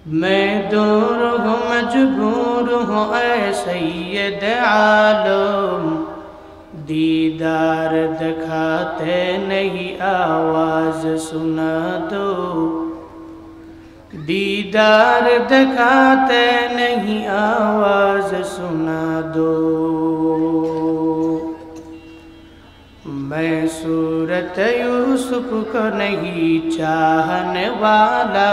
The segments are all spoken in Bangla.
मैं दूर हूँ मजबूर हूँ ऐ सैयद आलम, दीदार दिखाते नहीं आवाज़ सुना दो, दीदार दिखाते नहीं आवाज़ सुना दो। मैं सूरत यूसुफ को नहीं चाहने वाला,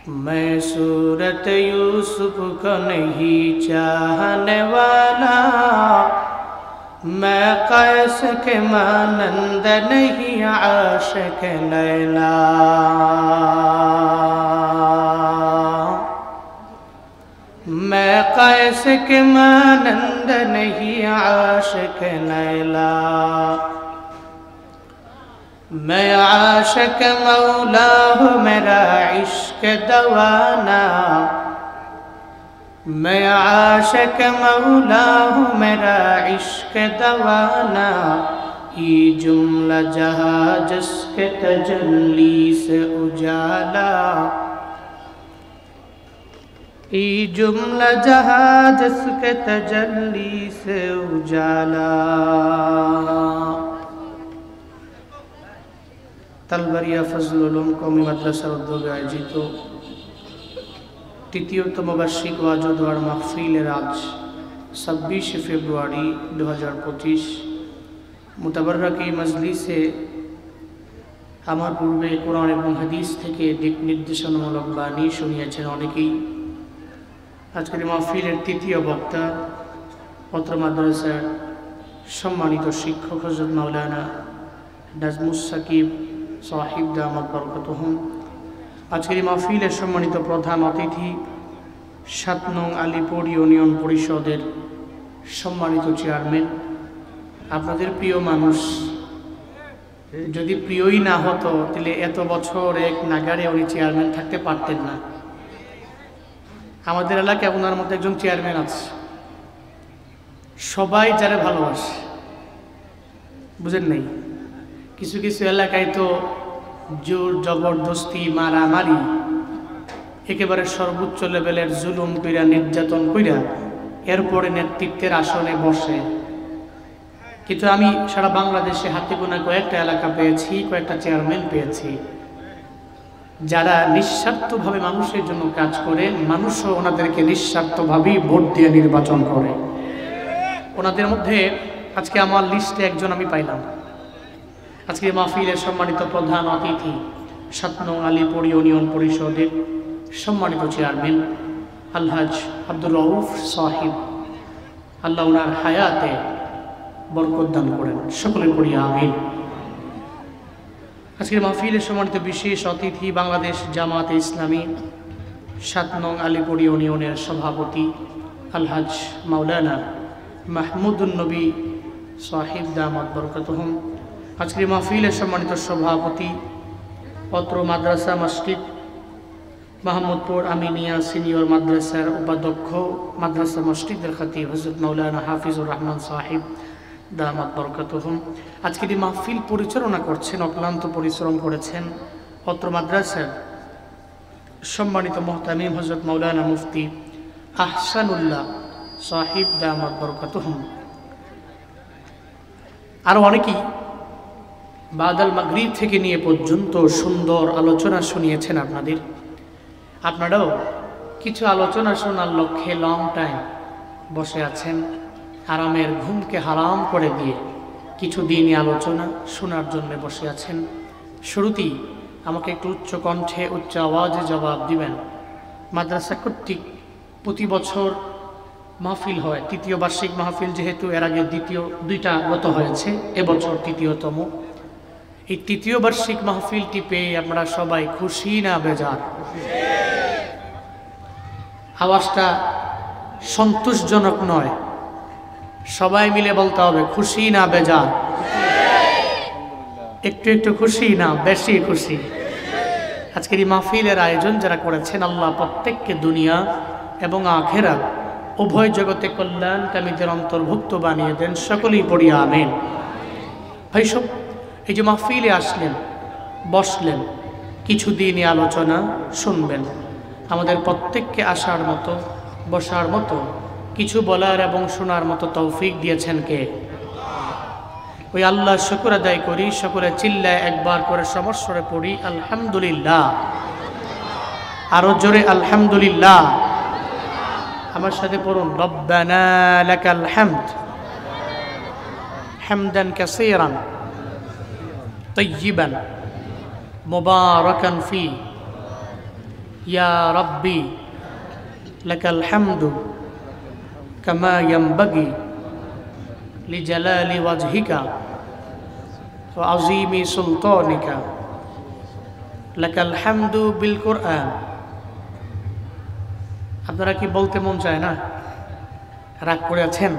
मैं सूरत यूसुफ को नहीं चाहने वाला, मैं कैस के मानंद नहीं आशिक लैला, मैं कैस के मानंद नहीं आशिक लैला। मैं आशिक मौला हूँ मेरा इश्क दवाना, मैं आशिक मौला हूँ मेरा इश्क दवाना, ये जुमला जहाँ जिसके तजल्ली से उजाला, ये जुमला जहाँ जिसके तजल्ली से उजाला। तलबरिया फजलुल उलूम कौमी मदरसा उद्योगे आयोजित तृतीयतम बार्षिक ওয়াজ ও দোয়ার মাহফিলের আজ 26 ফেব্রুয়ারি 2025 মুতাবাররাক এই মজলিসে আমার পূর্বে কোরআন এবং হাদিস থেকে দিক নির্দেশনামূলক বাণী শুনিয়েছেন অনেকেই। আজকের মাহফিলের তৃতীয় বক্তা অত্র মাদ্রাসার সম্মানিত শিক্ষক হযরত মাওলানা নাজমুস সাকিব সাহিব দামাত বরকতুহুম। আজকের মাহফিলের সম্মানিত প্রধান অতিথি ৭ নং আলীপুর ইউনিয়ন পরিষদের সম্মানিত চেয়ারম্যান, আপনাদের প্রিয় মানুষ। যদি প্রিয়ই না হতো তাহলে এত বছর এক নাগারে উনি চেয়ারম্যান থাকতে পারতেন না। আমাদের এলাকায় ওনার মতো একজন চেয়ারম্যান আছে, সবাই যারা ভালোবাসে, বুঝেন নাই? কিছু কিছু এলাকায় তো জোর জবরদস্তি মারামারি একেবারে সর্বোচ্চ লেভেলের জুলুম কইরা নির্যাতন কইরা এরপরে নেতৃত্বের আসনে বসে। কিন্তু আমি সারা বাংলাদেশে হাতে গোনা কয়েকটা এলাকা পেয়েছি, কয়েকটা চেয়ারম্যান পেয়েছি যারা নিঃস্বার্থভাবে মানুষের জন্য কাজ করে, মানুষও ওনাদেরকে নিঃস্বার্থভাবেই ভোট দিয়ে নির্বাচন করে। ওনাদের মধ্যে আজকে আমার লিস্টে একজন আমি পাইলাম। আজকে মাহফিলের সম্মানিত প্রধান অতিথি ৭ নং আলীপুর ইউনিয়ন পরিষদের সম্মানিত চেয়ারম্যান আলহাজ আব্দুর রউফ সাহিব, আল্লাহ ওনার হায়াতে বরকত দান করেন, সকলে পড়ি আমিন। আজকের মাহফিলের সম্মানিত বিশেষ অতিথি বাংলাদেশ জামাতে ইসলামী ৭ নং আলীপুর ইউনিয়নের সভাপতি আলহাজ মাওলানা মাহমুদুন নবী সাহিব দামাত বরকতুহুম। আজকের মাহফিলের সম্মানিত সভাপতি অত্র মাদ্রাসা মসজিদ মাহমুদপুর আমিনিয়া সিনিয়র মাদ্রাসার উপাধ্যক্ষ, মাদ্রাসা মসজিদের খতিব হযরত মাওলানা হাফিজুর রহমান সাহিব দামাত বরকতুহুম। আজকের এই মাহফিল পরিচালনা করছেন, অক্লান্ত পরিশ্রম করেছেন অত্র মাদ্রাসার সম্মানিত মুহতামিম হযরত মাওলানা মুফতি আহসানুল্লাহ সাহিব দামাত বরকতুহুম। আরও অনেকেই বাদাল মাগরিব থেকে নিয়ে পর্যন্ত সুন্দর আলোচনা শুনিয়েছেন আপনাদের। আপনারাও কিছু আলোচনা শোনার লক্ষ্যে লং টাইম বসে আছেন, আরামের ঘুমকে হারাম করে দিয়ে কিছু দিনই আলোচনা শোনার জন্য বসে আছেন। শুরুতেই আমাকে একটু উচ্চ কণ্ঠে উচ্চ আওয়াজে জবাব দিবেন। মাদ্রাসা কর্তৃক প্রতি বছর মাহফিল হয়, তৃতীয় বার্ষিক মাহফিল যেহেতু এর আগে দ্বিতীয় দুইটা গত হয়েছে, এবছর তৃতীয়তম। এই তৃতীয় বার্ষিক মাহফিলটি পেয়ে আমরা সবাই খুশি না বেজার? আওয়াজটা সন্তোষজনক নয়, সবাই মিলে বলতে হবে খুশি না বেজার? একটু একটু খুশি না বেশি খুশি? আজকের এই মাহফিলের আয়োজন যারা করেছেন, আল্লাহ প্রত্যেককে দুনিয়া এবং আখিরাত উভয় জগতে কল্যাণকামীদের অন্তর্ভুক্ত বানিয়ে দেন, সকলেই পড়ি আমিন। ভাই সব এই যে মাহফিলে আসলেন, বসলেন, কিছু দিনই আলোচনা শুনবেন। আমাদের প্রত্যেককে আসার মতো, বসার মতো, কিছু বলার এবং শোনার মতো তৌফিক দিয়েছেন কে? ওই আল্লাহ শুকর আদায় করি, সকলে চিল্লায় একবার করে সমস্বরে পড়ি আলহামদুলিল্লাহ। আরো জোরে আলহামদুলিল্লাহ। আমার সাথে পড়ুন, রব্বানা লাকাল হামদ হামদান কাসীরান তাইয়িবান মুবারাকান ফি ইয়া রাব্বি লাকাল হামদু কামা ইয়ানবাগি লিজালালি ওয়াজহিকা ওয়া আযীমি সুলতানিকা লাকাল হামদু বিল কুরআন। আপনারা কি বলতে মন চায় না? রাগ করে আছেন?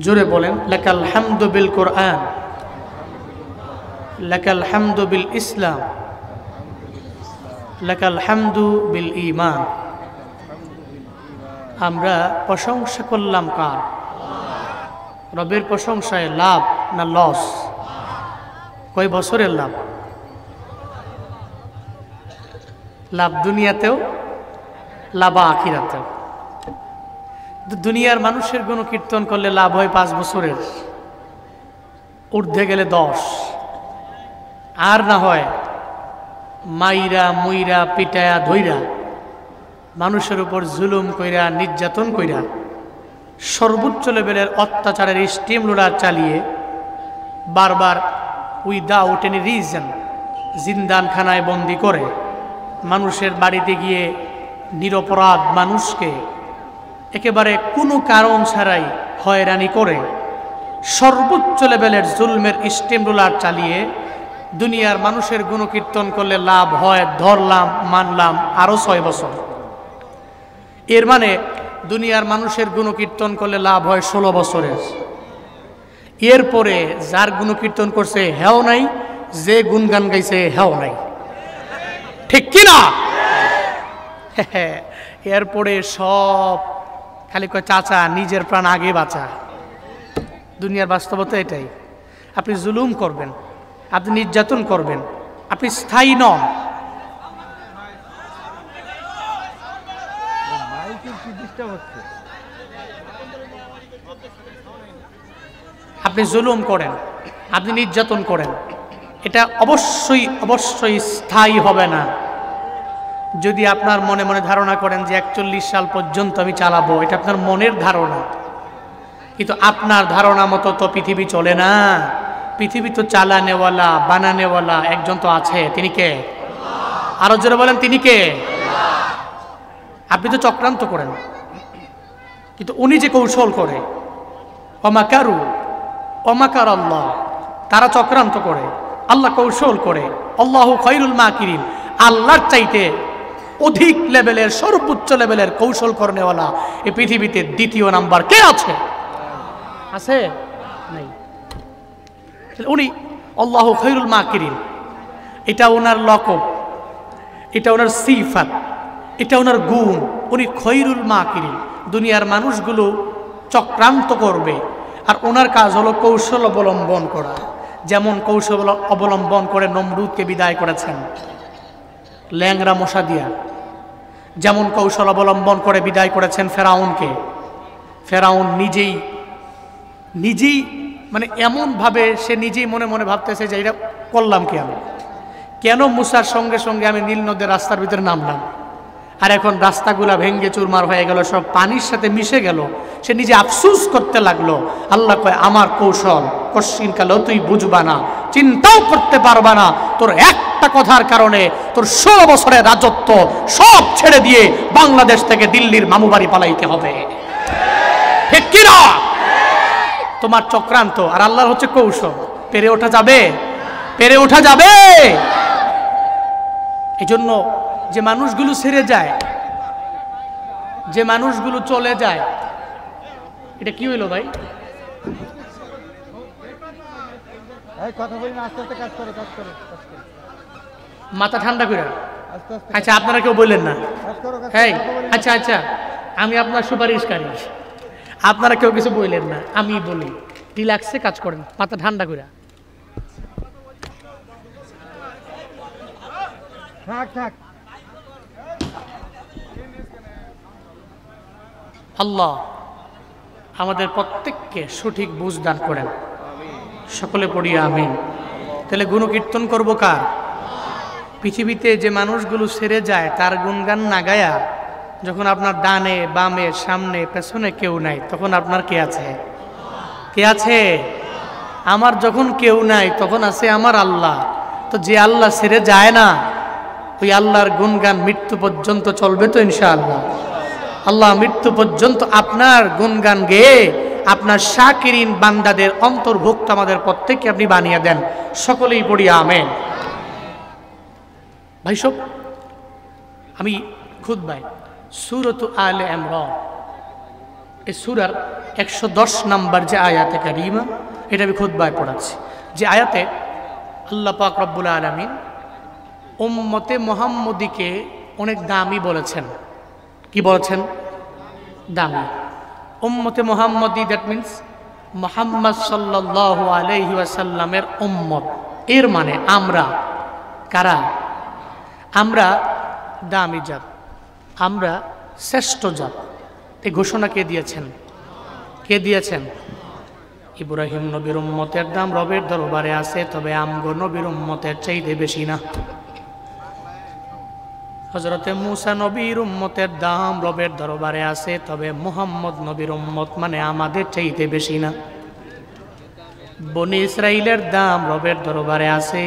জোরে বলেন, লাকাল হামদু বিল কুরআন, লাকাল হামদু বিল ইসলাম, লাকাল হামদু বিল ঈমান। আমরা প্রশংসা করলাম কার? রবের প্রশংসায় লাভ না লস? কয় বছরের লাভ? লাভ দুনিয়াতেও, লাভ আখিরাতেও। দুনিয়ার মানুষের গুণকীর্তন করলে লাভ হয় 5 বছরের, ঊর্ধ্বে গেলে 10, আর না হয় মাইরা মুইরা পিটায়া ধইরা মানুষের উপর জুলুম কইরা নির্যাতন কইরা সর্বোচ্চ লেভেলের অত্যাচারের স্টিম রোলার চালিয়ে বারবার উইদাউট এনি রিজন জিন্দানখানায় বন্দি করে মানুষের বাড়িতে গিয়ে নিরপরাধ মানুষকে একেবারে কোনো কারণ ছাড়াই হয়রানি করে সর্বোচ্চ লেভেলের জুলমের স্টিম রোলার চালিয়ে দুনিয়ার মানুষের গুণকীর্তন করলে লাভ হয়, ধরলাম মানলাম, আরো 6 বছর। এর মানে দুনিয়ার মানুষের গুণকীর্তন করলে লাভ হয় 16 বছরের। এরপরে যার গুণকীর্তন করছে হেও নাই, যে গুণগান গাইছে হেও নাই, ঠিক কিনা? এরপরে সব খালি কয় চাচা নিজের প্রাণ আগে বাঁচা। দুনিয়ার বাস্তবতা এটাই। আপনি জুলুম করবেন, আপনি নির্যাতন করবেন, আপনি স্থায়ী নন। আপনি জুলুম করেন, আপনি নির্যাতন করেন, এটা অবশ্যই অবশ্যই স্থায়ী হবে না। যদি আপনার মনে মনে ধারণা করেন যে 41 সাল পর্যন্ত আমি চালাবো, এটা আপনার মনের ধারণা, কিন্তু আপনার ধারণা মতো তো পৃথিবী চলে না। পৃথিবী তো চালানেওয়ালা বানানেওয়ালা একজন তো আছে, তিনি কে? আরো জোরে বলেন, তিনি কে? আপনি তো চক্রান্ত করেন, কিন্তু উনি যে কৌশল করে, অমাকারু অমাকার আল্লাহ, তারা চক্রান্ত করে, আল্লাহ কৌশল করে। আল্লাহু খায়রুল মাকিরিন, আল্লাহর চাইতে অধিক লেভেলের সর্বোচ্চ লেভেলের কৌশল করনেওয়ালা এই পৃথিবীতে দ্বিতীয় নাম্বার কে আছে? আছে? নাই। উনি আল্লাহু খায়রুল মাকিরিন, এটা ওনার লকব, এটা ওনার সিফাত, এটা ওনার গুণ। উনি খায়রুল মাকিরিন। দুনিয়ার মানুষগুলো চক্রান্ত করবে, আর ওনার কাজ হলো কৌশল অবলম্বন করা। যেমন কৌশল অবলম্বন করে নমরুদকে বিদায় করেছেন ল্যাংরা মশা দিয়া, যেমন কৌশল অবলম্বন করে বিদায় করেছেন ফেরাউনকে। ফেরাউন নিজেই মানে এমনভাবে সে নিজেই মনে মনে ভাবতেছে যে এটা করলাম কি আমি, কেন মুসার সঙ্গে সঙ্গে আমি নীল নদের রাস্তার ভিতরে নামলাম, আর এখন রাস্তাগুলা ভেঙ্গে চুরমার হয়ে গেল, সব পানির সাথে মিশে গেল। সে নিজে আফসুস করতে লাগলো। আল্লাহ কয়, আমার কৌশল কশ্চিন কালেও তুই বুঝবা না, চিন্তাও করতে পারবা না। তোর একটা কথার কারণে তোর 16 বছরের রাজত্ব সব ছেড়ে দিয়ে বাংলাদেশ থেকে দিল্লির মামুবাড়ি পালাইতে হবে, ঠিক কিনা? তোমার চক্রান্ত আর আল্লাহর হচ্ছে কৌশল। পেরে ওঠা যাবে? পেরে ওঠা যাবে? এই জন্য যে মানুষগুলো ছেড়ে যায়, যে মানুষগুলো চলে যায়, এটা কি হইল ভাই? মাথা ঠান্ডা করে। আচ্ছা, আপনারা কেউ বললেন না? আচ্ছা আচ্ছা, আমি আপনার সুপারিশকারী, আপনারা কেউ কিছু বললেন না, আমি বলি। রিল্যাক্সে কাজ করেন, মাথা ঠান্ডা করে। আল্লাহ আমাদের প্রত্যেককে সঠিক বুঝ দান করেন, সকলে পড়ি আমিন। তাহলে গুণকীর্তন করব কার? পৃথিবীতে যে মানুষগুলো ছেড়ে যায় তার গুণগান না গায়া, যখন আপনার ডানে বামে সামনে পেছনে কেউ নাই, তখন আপনার কে আছে? কে আছে? আমার যখন কেউ নাই তখন আছে আমার আল্লাহ। তো যে আল্লাহ ছেড়ে যায় না, ওই আল্লাহর গুণগান মৃত্যু পর্যন্ত চলবে তো ইনশাআল্লাহ। আল্লাহ মৃত্যু পর্যন্ত আপনার গুণগান গেয়ে আপনার শাকিরিন বান্দাদের অন্তর্ভুক্ত আমাদের প্রত্যেককে আপনি বানিয়ে দেন, সকলেই পড়ি আমিন। ভাই সব, আমি খুতবায় সূরাত আলে ইমরান এই সূরার 110 নম্বর যে আয়াতে কারিমা, এটা আমি খুতবায় পড়াচ্ছি। যে আয়াতে আল্লাহ পাক রব্বুল আলামিন উম্মতে মুহাম্মদীকে অনেক দামি বলেছেন। কি বলেছেন? দামি। উম্মতে মুহাম্মদী, দ্যাট মিনস মুহাম্মদ সাল্লাল্লাহু আলাইহি ওয়াসাল্লামের উম্মত। এর মানে আমরা কারা? আমরা দামি জাত, আমরা শ্রেষ্ঠ জাত। এই ঘোষণা কে দিয়েছেন? কে দিয়েছেন? ইব্রাহিম নবীর উম্মতের দাম রবের দরবারে আছে, তবে আমগো নবীর উম্মতের চাইতে বেশি না। হযরতে মূসা নবীর উম্মতের দাম রবের দরবারে আছে, তবে মুহাম্মদ নবীর উম্মত মানে আমাদের চাইতে বেশি না। বনি ইসরাইলের দাম রবের দরবারে আছে,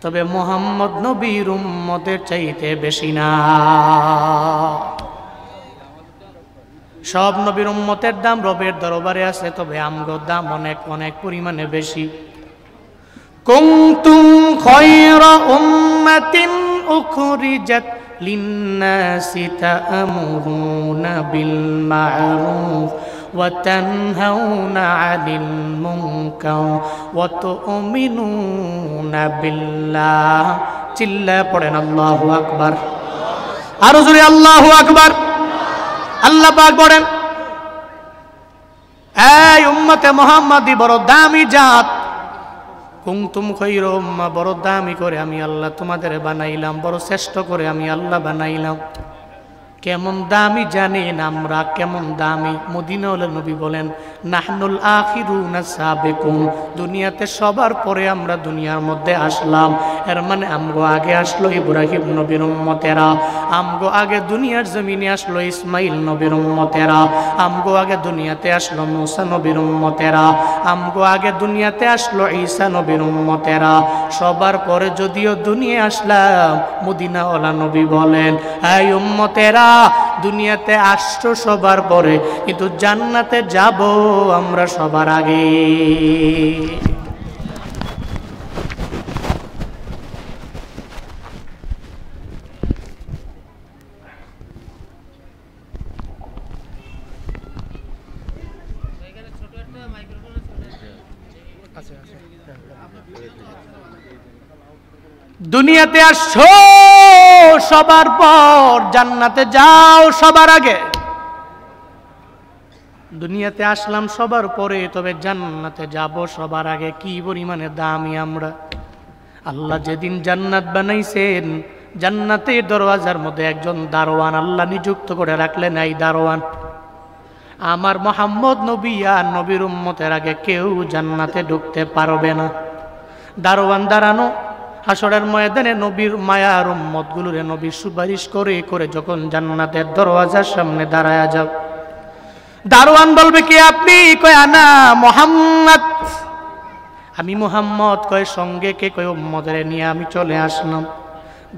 তবে মুহাম্মদ নবীর উম্মতের চাইতে বেশি না। সব নবীর উম্মতের দাম রবের দরবারে আছে, তবে আমগো দাম অনেক অনেক পরিমাণে বেশি। কুনতুম খায়রা উম্মাতিন উখরিজাত লিন্নাসি তা'মুরুনা বিল মা'রুফ ওয়া তানহাউনা 'আনিল মুনকার ওয়া তু'মিনুনা বিল্লাহ। চিল্লায়ে পড়েন আল্লাহু আকবার। আরো জোরে আল্লাহু আকবার। আল্লাহ পাক বলেন, এই উম্মতে মুহাম্মাদি বড় দামি জাত। কুনতুম খায়রা উম্মাহ, বড় দামি করে আমি আল্লাহ তোমাদের বানাইলাম, বড় শ্রেষ্ঠ করে আমি আল্লাহ বানাইলাম। কেমন দামি জানেন আমরা? কেমন দামি? মদিনাওয়ালা নবী বলেন, নাহনুল আখিরুনা সাবিকুন। দুনিয়াতে সবার পরে আমরা দুনিয়ার মধ্যে আসলাম। এর মানে আমগো আগে আসলো ইব্রাহিম নবীর উম্মতেরা, আমগো আগে দুনিয়ার জমিনে আসলো ইসমাইল নবীর উম্মতেরা, আমগো আগে দুনিয়াতে আসলো মূসা নবীর উম্মতেরা, আমগো আগে দুনিয়াতে আসলো ঈসা নবীর উম্মতেরা। সবার পরে যদিও দুনিয়া আসলাম, মদিনাওয়ালা নবী বলেন, এই উম্মতেরা দুনিয়াতে আসছো সবার পরে, কিন্তু জান্নাতে যাব আমরা সবার আগে। দুনিয়াতে আসছো সবার পর, জান্নাতে যাও সবার আগে। দুনিয়াতে আসলাম সবার পরে, তবে জান্নাতে যাব সবার আগে। কি পরিমাণে দামি আমরা! আল্লাহ যেদিন জান্নাত বানাইছেন, জান্নাতের দরওয়াজার মধ্যে একজন দারোয়ান আল্লাহ নিযুক্ত করে রাখলেন। এই দারোয়ান আমার মুহাম্মদ নবী আর নবীর উম্মতের আগে কেউ জান্নাতে ঢুকতে পারবে না। দারোয়ান দাঁড়ানো, হাসরের ময়দানে নবীর মায়ার উম্মতগুলোরে নবী সুপারিশ করে করে যখন জান্নাতের দরওয়াজার সামনে দাঁড়ায়া যাও, দারোয়ান বলবে, কে আপনি? কয় আনা মুহাম্মদ। আমি মুহাম্মদ। কয় সঙ্গে কে? কয় উম্মতের নিয়ে আমি চলে আসলাম।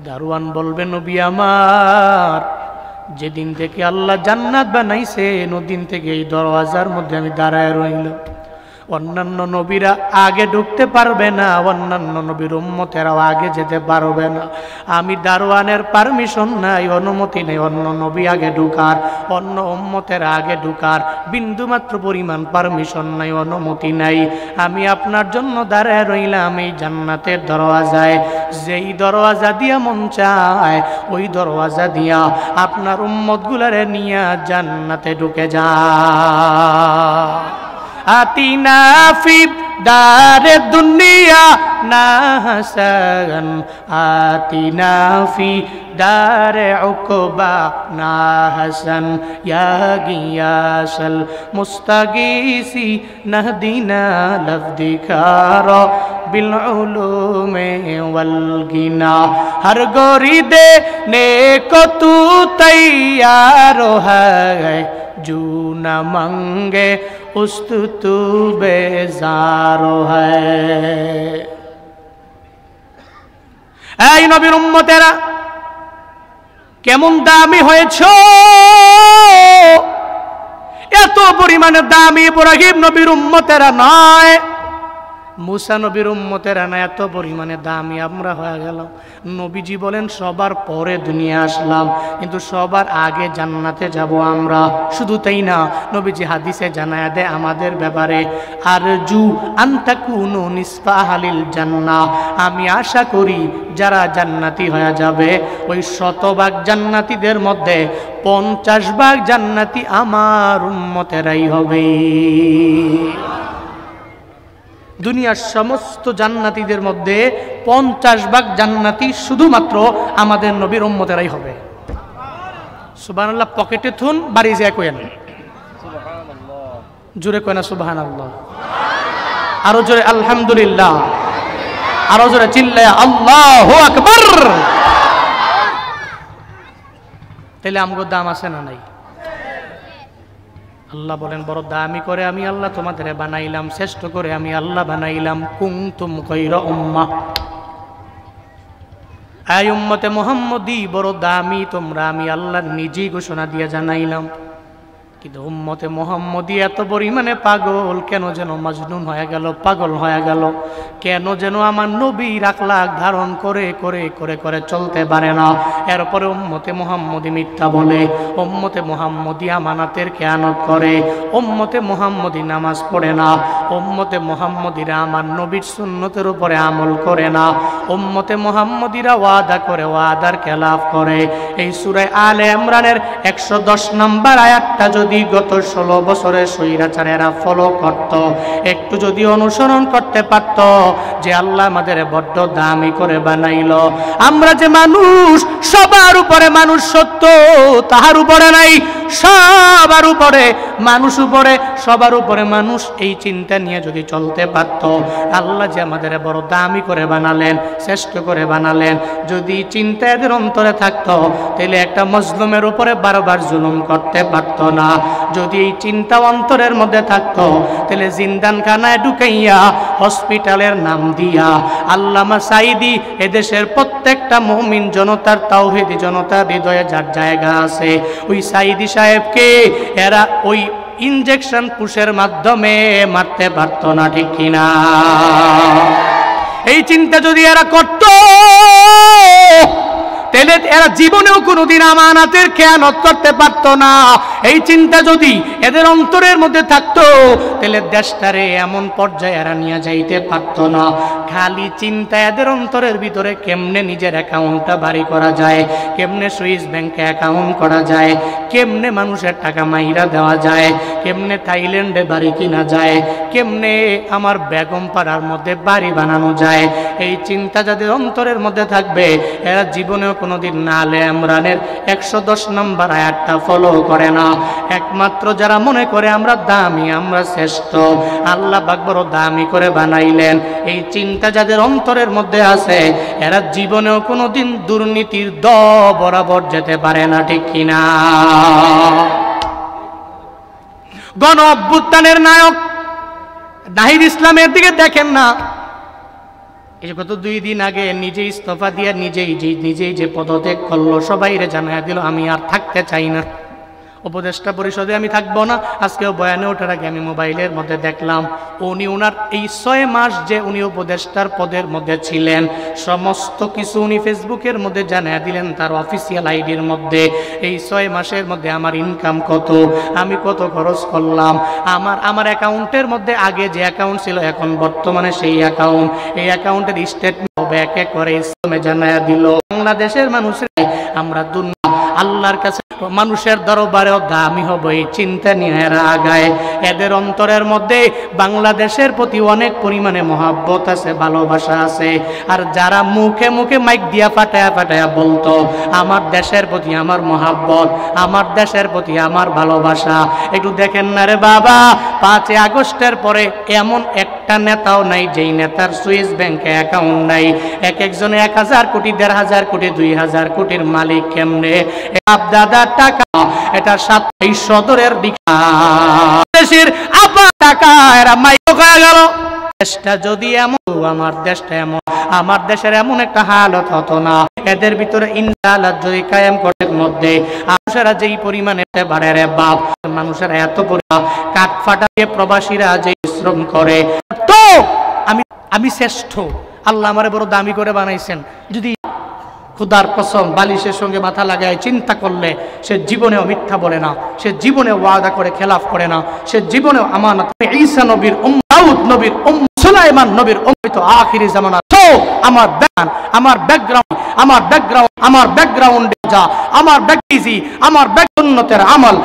দারোয়ান বলবে, নবী আমার, যেদিন থেকে আল্লাহ জান্নাত বানাইছেন ওদিন থেকে এই দরওয়াজার মধ্যে আমি দাঁড়ায় রইলাম। অন্যান্য নবীরা আগে ঢুকতে পারবে না, অন্যান্য নবীর উম্মতেরাও আগে যেতে পারবে না। আমি দারোয়ানের পারমিশন নাই, অনুমতি নেই অন্য নবী আগে ঢুকার, অন্য উম্মতেরা আগে ঢুকার বিন্দুমাত্র পরিমাণ পারমিশন নাই, অনুমতি নাই। আমি আপনার জন্য দাঁড়ায় রইলাম এই জান্নাতের দরওয়াজায়। যেই দরওয়াজা দিয়া মন চায় ওই দরওয়াজা দিয়া আপনার উম্মতগুলারে নিয়ে জান্নাতে ঢুকে যা। আতিনা ফি দারে দুনিয়া না হাসান আতিনা ফি দারে উকবা না হাসান ইয়া গিয়াসাল মুস্তাগীসি নাহদিনা লফদিকার বিল উলুমে ওয়াল গিনা হর গোরি দে নে কো তু তৈয়ার है जो न मंगे उस्तु तू बेजारो है। এই নবীর উম্মতেরা কেমন দামি হয়েছ, এত পরিমাণে দামি ইব্রাহিম নবীর উম্মতেরা নয়, মুসা নবীর উম্মতেরা না, এত পরিমাণে দামি আমরা হয়ে গেলাম। নবীজি বলেন সবার পরে দুনিয়া আসলাম, কিন্তু সবার আগে জান্নাতে যাব আমরা। শুধু তাই না, নবীজি হাদিসে জানায় দেয় আমাদের ব্যাপারে, আরজু আনতাকুনু নিসফা আহলিল জান্নাহ, আমি আশা করি যারা জান্নাতি হয়ে যাবে ওই 100 জান্নাতীদের মধ্যে 50 জান্নাতি আমার উম্মতেরাই হবে। দুনিয়ার সমস্ত জান্নাতীদের মধ্যে 50 জান্নাতি শুধুমাত্র আমাদের নবীর উম্মতেরাই হবে। সুবহানাল্লাহ। পকেটে থুন, বাড়ি যায় কইেন সুবহানাল্লাহ, জোরে কয় না সুবহানাল্লাহ, আরো জোরে আলহামদুলিল্লাহ, আরো জোরে চিল্লায়া আল্লাহু আকবার। তাহলে আমগো দাম আছে না নাই? আল্লাহ বলেন বড় দামি করে আমি আল্লাহ তোমাদের বানাইলাম, শ্রেষ্ঠ করে আমি আল্লাহ বানাইলাম। কুনতুম খায়রা উম্মাহ, এই উম্মতে মুহাম্মদী বড় দামি, তোমরা আমি আল্লাহ নিজেই ঘোষণা দিয়ে জানাইলাম। কিন্তু উম্মতে মুহাম্মদী এত পরিমাণে পাগল, কেন যেন মজনুন হয়ে গেল, পাগল হয়ে গেল, কেন যেন আমার নবীর আখলাক ধারণ করে করে করে করে চলতে পারে না। এরপরে উম্মতে মুহাম্মদী মিথ্যা বলে, উম্মতে মুহাম্মদী আমানাতের খেয়ানত করে, উম্মতে মুহাম্মদী নামাজ পড়ে না, উম্মতে মুহাম্মদীরা আমার নবীর সুন্নতের উপরে আমল করে না, উম্মতে মুহাম্মদীরা ওয়াদা করে ওয়াদার খেলাফ করে। এই সূরা আলে ইমরানের 110 নম্বর আয়াতটা যদি গত 16 বছরে স্বৈরাচারেরা ফলো করত, একটু যদি অনুসরণ করতে পারত, যে আল্লাহ আমাদের বড্ড দামি করে বানাইলো, আমরা যে মানুষ, সবার উপরে মানুষ সত্য, তাহার উপরে নাই, সবার উপরে মানুষ, উপরে সবার উপরে মানুষ, এই চিন্তা নিয়ে যদি চলতে পারত, আল্লাহ যে আমাদের বড় দামি করে বানালেন, শ্রেষ্ঠ করে বানালেন, যদি চিন্তা এদের অন্তরে থাকতো, তাহলে একটা মজলুমের উপরে বারবার জুলুম করতে পারত না। যদি এই চিন্তা অন্তরের মধ্যে থাকতো, তাহলে জিন্দানখানায় ঢুকাইয়া হসপিটালের নাম দিয়া আল্লামা সাঈদী এদেশের প্রত্যেকটা মুমিন জনতার, তাওহীদি জনতার হৃদয়ে যার জায়গা আছে, ওই সাঈদী সাহেবকে এরা ওই ইনজেকশন পুশের মাধ্যমে মারতে পারত না, ঠিক কিনা? এই চিন্তা যদি এরা করত, তাহলে এরা জীবনেও কোনোদিন আমানাতের খেয়ানত করতে পারতো না। এই চিন্তা যদি এদের অন্তরের মধ্যে থাকতো, তাহলে দেশটারে এমন পর্যায়ে এরা নিয়ে যাইতে পারতো না। খালি চিন্তা এদের অন্তরের ভিতরে, কেমনে নিজের অ্যাকাউন্টটা বাড়ি করা যায়, কেমনে সুইস ব্যাংকে অ্যাকাউন্ট করা যায়, কেমনে মানুষের টাকা মাইরা দেওয়া যায়, কেমনে থাইল্যান্ডে বাড়ি কিনা যায়, কেমনে আমার বেগম পাড়ার মধ্যে বাড়ি বানানো যায়। এই চিন্তা যাদের অন্তরের মধ্যে থাকবে, এরা জীবনেও কোনোদিন না আলে ইমরানের 110 নম্বর আয়াতটা ফলো করে না। একমাত্র যারা মনে করে আমরা দামি, আমরা শ্রেষ্ঠ, আল্লাহ পাক বড় দামি করে বানাইলেন, এই চিন্তা যাদের অন্তরের মধ্যে আছে, এরা জীবনেও কোনোদিন দুর্নীতির বরাবর যেতে পারে না, ঠিক কিনা? গণ অভ্যুত্থানের নায়ক নাহিদ ইসলামের দিকে দেখেন না, এই গত 2 দিন আগে নিজেই ইস্তফা দিয়ে নিজেই যে পদত্যাগ করলো, সবাইরে জানাইয়া দিল আমি আর থাকতে চাই না, উপদেষ্টা পরিষদে আমি থাকবো না। আজকেও বয়ানে ওঠার আগে আমি মোবাইলের মধ্যে দেখলাম, উনি ওনার এই 6 মাস যে উনি উপদেষ্টার পদের মধ্যে ছিলেন, সমস্ত কিছু উনি ফেসবুকের মধ্যে জানিয়ে দিলেন তার অফিসিয়াল আইডির মধ্যে। এই 6 মাসের মধ্যে আমার ইনকাম কত, আমি কত খরচ করলাম, আমার অ্যাকাউন্টের মধ্যে আগে যে অ্যাকাউন্ট ছিল, এখন বর্তমানে সেই অ্যাকাউন্ট, এই অ্যাকাউন্টের স্টেটমেন্ট এক এক করে ইসলামে জানাইয়া দিল। বাংলাদেশের মানুষের আমরা আল্লাহর কাছে মানুষের দরবারেও দামি হবে এই চিন্তা নিয়ে এরা আগায়। এদের অন্তরের মধ্যে বাংলাদেশের প্রতি অনেক পরিমাণে মহাব্বত আছে, ভালোবাসা আছে। আর যারা মুখে মুখে মাইক দিয়া ফাটায়া ফাটায়া বলতো আমার দেশের প্রতি আমার মহাব্বত, আমার দেশের প্রতি আমার ভালোবাসা, একটু দেখেন না রে বাবা, 5 আগস্টের পরে এমন একটা নেতাও নাই যেই নেতার সুইস ব্যাংকে অ্যাকাউন্ট নাই। একজনে 1000 কোটি, 1500 কোটি, 2000 কোটির মালিক কেমনে? দাদার টাকা, এটা 27 সদরের দেশের আপা টাকা, এরা মাইক হয়ে গেল। দেশটা যদি এমন, আমার দেশটা এমন, আমার দেশের এমন একটা হালত হতো না। এদের ভিতরে ইনশাআল্লাহ যদি কায়েম করার মধ্যে মানুষেরা যেই পরিমাণে বাড়ে রে বাপ, মানুষেরা এত পরিমাণ কাঠ ফাটাইয়ে প্রবাসীরা যে শ্রম করে, তো আমি শ্রেষ্ঠ, আল্লাহ আমারে বড় দামি করে বানাইছেন। যদি খুদার কসম বালিশের সঙ্গে মাথা লাগায় চিন্তা করলে সে জীবনেও মিথ্যা বলে না, সে জীবনেও ওয়াদা করে খেলাফ করে না, সে জীবনেও আমানত। ঈসা নবীর দাউদ নবীর সুলাইমান নবীর তো আখিরি জামানা। তো আমার ব্যাকগ্রাউন্ড যা আমার ব্যক্তিজি আমার ব্যক্তিগতের আমল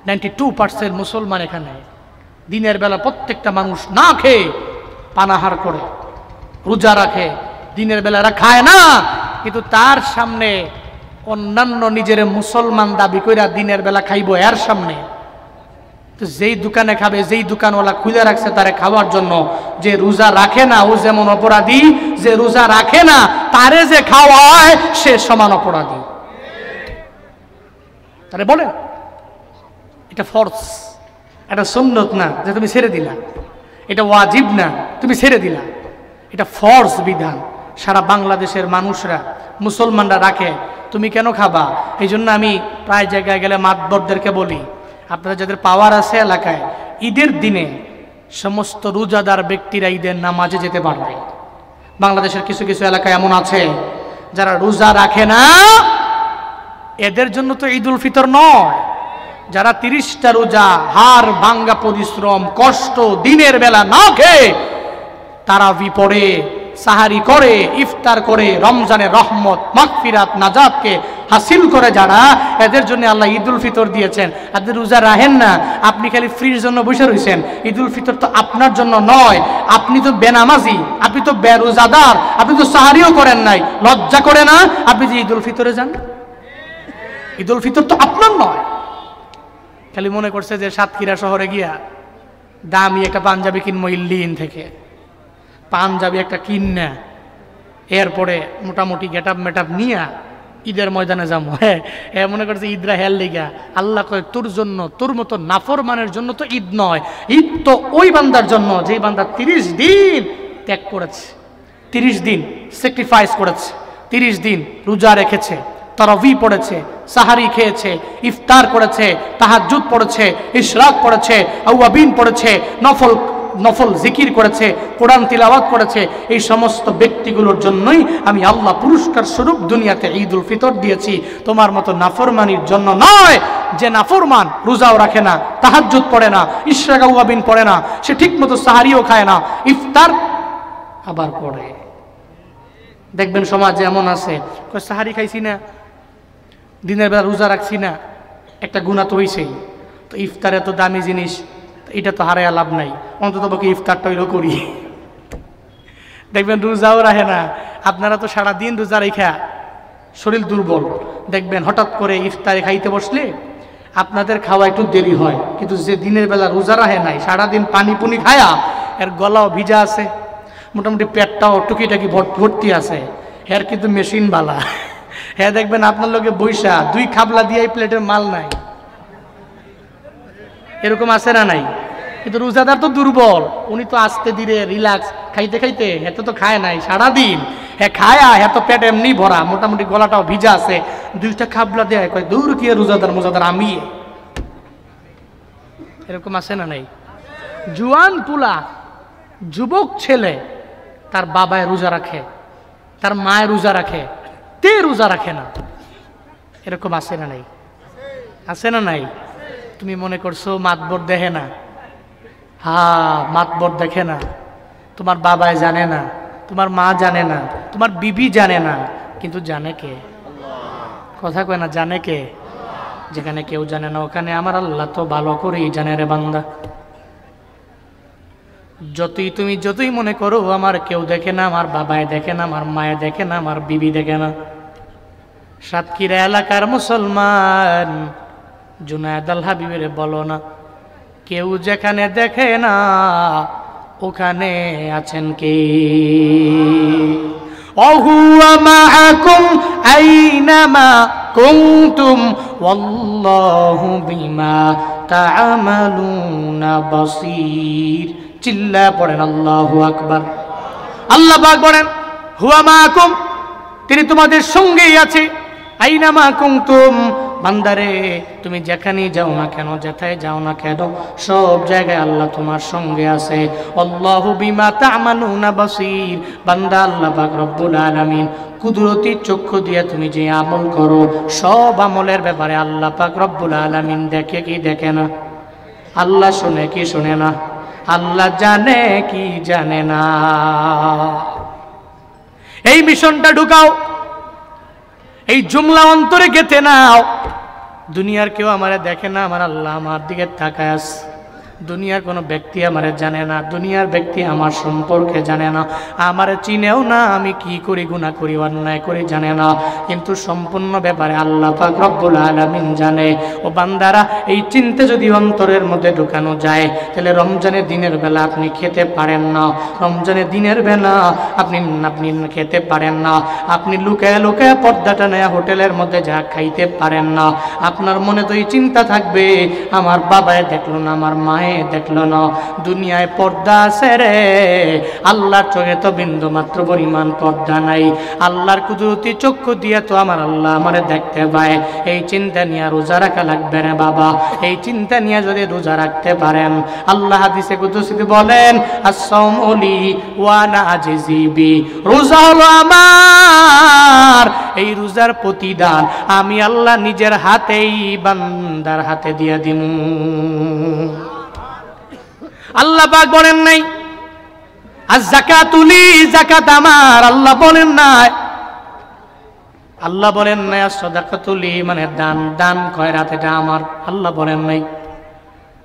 92% মুসলমান এখানে দিনের বেলা প্রত্যেকটা মানুষ না খেয়ে পানাহার করে, রোজা রাখে, দিনের বেলা এরা খায় না, কিন্তু তার সামনে অন্যান্য নিজের মুসলমান দাবি কইরা দিনের বেলা খাইবো এর সামনে। তো যেই দোকানে খাবে, যেই দোকানওয়ালা খুলে রাখছে তারে খাওয়ার জন্য, যে রোজা রাখে না ও যেমন অপরাধী, যে রোজা রাখে না তারে যে খাওয়ায় সে সমান অপরাধী। তারে বলে এটা ফরজ, এটা সুন্নত না যে তুমি ছেড়ে দিলা, এটা ওয়াজিব না তুমি ছেড়ে দিলা, এটা ফরজ বিধান। সারা বাংলাদেশের মানুষরা মুসলমানরা রাখে, তুমি কেন খাবা? এই জন্য আমি প্রায় জায়গায় গেলে মাতবরদেরকে বলি, আপনারা যাদের পাওয়ার আছে এলাকায়, ঈদের দিনে সমস্ত রোজাদার ব্যক্তিরা ঈদের নামাজে যেতে পারবে। বাংলাদেশের কিছু কিছু এলাকায় এমন আছে যারা রোজা রাখে না, এদের জন্য তো ঈদুল ফিতর নয়। যারা 30টা রোজা হাড় ভাঙ্গা পরিশ্রম কষ্ট দিনের বেলা না খেয়ে তারাবি পড়ে, সাহারি করে, ইফতার করে, রমজানের রহমত মাগফিরাত নাজাতকে হাসিল করে যারা, এদের জন্য আল্লাহ ঈদুল ফিতর দিয়েছেন। আপনি রোজা রাখেন না, আপনি খালি ফ্রির জন্য বসে রয়েছেন। ঈদুল ফিতর তো আপনার জন্য নয়, আপনি তো বেনামাজি, আপনি তো বেরোজাদার, আপনি তো সাহারিও করেন নাই, লজ্জা করে না আপনি যে ঈদুল ফিতরে যান? ঈদুল ফিতর তো আপনার নয়। খালি মনে করছে যে সাতক্ষীরা শহরে গিয়া দামি একটা পাঞ্জাবি কিনবো ইল্লিন থেকে, পাঞ্জাবি একটা কিনা এরপরে মোটামুটি গেটআপ মেটআপ নিয়া ঈদের ময়দানে যাবো। হ্যাঁ মনে করছে ঈদরা হেল লিগা। আল্লাহ কয় তোর জন্য, তোর মতো নাফরমানের জন্য তো ঈদ নয়, ঈদ তো ওই বান্দার জন্য যেই বান্দা 30 দিন ত্যাগ করেছে, 30 দিন স্যাক্রিফাইস করেছে, 30 দিন রোজা রেখেছে, তারাবি পড়েছে, সাহারি খেয়েছে, ইফতার করেছে, তাহাজ্জুদ পড়েছে, ইশরাক পড়েছে, আওয়াবিন পড়েছে, নফল জিকির করেছে, কোরআন তিলাওয়াত করেছে। এই সমস্ত ব্যক্তিগুলোর জন্যই আমি আল্লাহ পুরস্কার স্বরূপ দুনিয়াতে ঈদুল ফিতর দিয়েছি, তোমার মতো নাফরমানির জন্য নয়। যে নাফরমান রোজাও রাখে না, তাহাজ্জুদ পড়ে না, ইশরাক আওয়াবিন পড়ে না, সে ঠিকমতো সাহারিও খায় না, ইফতার আবার পড়ে। দেখবেন সমাজে এমন আছে, সাহারি খাইছি না, দিনের বেলা রোজা রাখছি না, একটা গুনাহ তো হইছেই, তো ইফতারে তো দামি জিনিস, এটা তো হারায়া লাভ নাই, অন্তত পক্ষে ইফতারটা হইলো করি। দেখবেন রোজাও রাখে না, আপনারা তো সারাদিন রোজা রেখা শরীর দুর্বল, দেখবেন হঠাৎ করে ইফতারে খাইতে বসলে আপনাদের খাওয়া একটু দেরি হয়, কিন্তু যে দিনের বেলা রোজা রাখে নাই, সারাদিন পানি পুনি খায়া এর গলাও ভিজা আছে, মোটামুটি পেটটাও টুকিটাকি ভর্তি আছে, এর কিন্তু মেশিন বালা। হ্যাঁ দেখবেন আপনার লোকে বৈশা 2 খাবলা দিয়ে প্লেটের মাল নাই, এরকম আছে না নাই? কিন্তু রোজাদার তো দুর্বল, উনি তো আস্তে ধীরে রিল্যাক্স খাইতে খাইতে, এত তো খায় নাই সারাদিন, হ্যাঁ খায়া এত পেট এমনি ভরা, মোটামুটি গলাটাও ভিজা আছে, 2টা খাবলা দেয়, কয় দূর কি রোজাদার আমি। এরকম আছে না নাই? জুয়ান পুলা যুবক ছেলে, তার বাবায় রোজা রাখে, তার মায় রোজা রাখে, তে রোজা রাখে না, এরকম আছে না নাই? আছে না নাই? তুমি মনে করছো মাতবর দেখে না? হ্যাঁ মাতবর দেখে না, তোমার বাবায় জানে না, তোমার মা জানে না, তোমার বিবি জানে না, কিন্তু জানে কে? কথা কয় না, জানে কে? যেখানে কেউ জানে না ওখানে আমার আল্লাহ তো ভালো করেই জানে রে বান্দা। যতই মনে করো আমার কেউ দেখে না, আমার বাবায় দেখে না, আমার মায়ে দেখে না, আমার বিবি দেখে না। সাতক্ষীরা এলাকার মুসলমান জুনায়েদ আল হাবিবের বলো না, কেউ যেখানে দেখে না ওখানে আছেন কে? ওহুয়া মাআকুম আইনামা কুনতুম ওয়াল্লাহু বিমা তা'মালুনা বাসীর। চিল্লা পড়েন আল্লাহু আকবার। আল্লাহ পাক বলেন হুয়া মাআকুম, তিনি তোমাদের সঙ্গেই আছে। আইনামা কুনতুম, বান্দারে তুমি যেখানেই যাও না কেন, যেথায় যাও না কেন, সব জায়গায় আল্লাহ তোমার সঙ্গে আছে। আল্লাহু বিমা তা'মালুনা বাসীর। বান্দা আল্লাহ পাক রব্বুল আলামিন কুদরতি চক্ষু দিয়ে তুমি যে আমল করো, সব আমলের ব্যাপারে আল্লাহ পাক রব্বুল আলামিন দেখে কি দেখে না? আল্লাহ শুনে কি শুনে না? আল্লাহ জানে কি জানে না? এই মিশনটা ঢুকাও, এই জুমলা অন্তরে গেঁথে নাও। দুনিয়ার কেউ আমারে দেখে না, আমার আল্লাহ আমার দিকে তাকায় আছে। দুনিয়ার কোনো ব্যক্তি আমারে জানে না, দুনিয়ার ব্যক্তি আমার সম্পর্কে জানে না, আমারে চিনেও না, আমি কি করি, গুনাহ করি, অন্যায় করি জানে না, কিন্তু সম্পূর্ণ ব্যাপারে আল্লাহ পাক রব্বুল আলামিন জানে। ও বান্দারা, এই চিন্তা যদি অন্তরের মধ্যে ঢুকানো যায়, তাহলে রমজানের দিনের বেলা আপনি খেতে পারেন না, রমজানের দিনের বেলা আপনি খেতে পারেন না, আপনি লুকায় লুকায় পর্দাটা নেয়া হোটেলের মধ্যে যা খাইতে পারেন না। আপনার মনে তো এই চিন্তা থাকবে, আমার বাবায় দেখলো না, আমার মায়ে দেখলো না, দুনিয়ায় পর্দা আছে রে, আল্লাহর চোখে তো বিন্দু মাত্র পরিমাণ পর্দা নাই। আল্লাহর কুদরতি চক্ষু দিয়ে তো আমার আল্লাহ আমারে দেখতে পায়। এই চিন্তা নিয়ে রোজা রাখা লাগবে রে বাবা। এই চিন্তা নিয়ে যদি রোজা রাখতে পারেন, আল্লাহ হাদিসে কুদসিতে বলেন আস-সাওমু লি ওয়া আনা আজজি বি, রোজা হলো আমার, এই রোজার প্রতিদান আমি আল্লাহ নিজের হাতেই বান্দার হাতে দিয়ে দিমু। আল্লাহ পাক বলেন নাই আয-যাকাতুলি, যাকাত আমার, আল্লাহ বলেন নাই। আল্লাহ বলেন নাই আস-সাদাকাতুলি, মানে দান, দান খয়রাত এটা আমার, আল্লাহ বলেন নাই।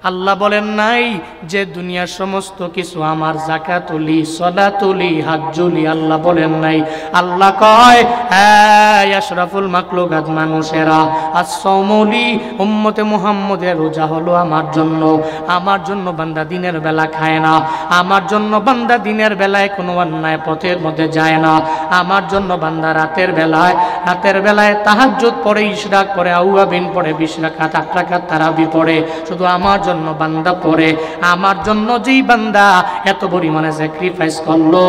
আল্লাহ বলেন নাই যে দুনিয়ার সমস্ত কিছু আমার, যাকাতুলি, সালাতুলি, হাজ্জুলি, আল্লাহ বলেন নাই। আল্লাহ কয় হ্যাঁ আশরাফুল মাখলুকাত মানুষেরা, আস-সাওমুলি, উম্মতে মুহাম্মদের রোজা হলো আমার জন্য। আমার জন্য বান্দা দিনের বেলা খায় না, আমার জন্য বান্দা দিনের বেলায় কোনো অন্যায় পথের মধ্যে যায় না, আমার জন্য বান্দা রাতের বেলায় তাহাজ্জুদ পড়ে, ইশরাক পড়ে, আউয়াবিন পড়ে, 20 রাকাত 8 রাকাত তারাবি পড়ে, শুধু আমার জন্য বান্দা পড়ে। আমার জন্য যেই বান্দা এত পরিমাণে স্যাক্রিফাইস করলো,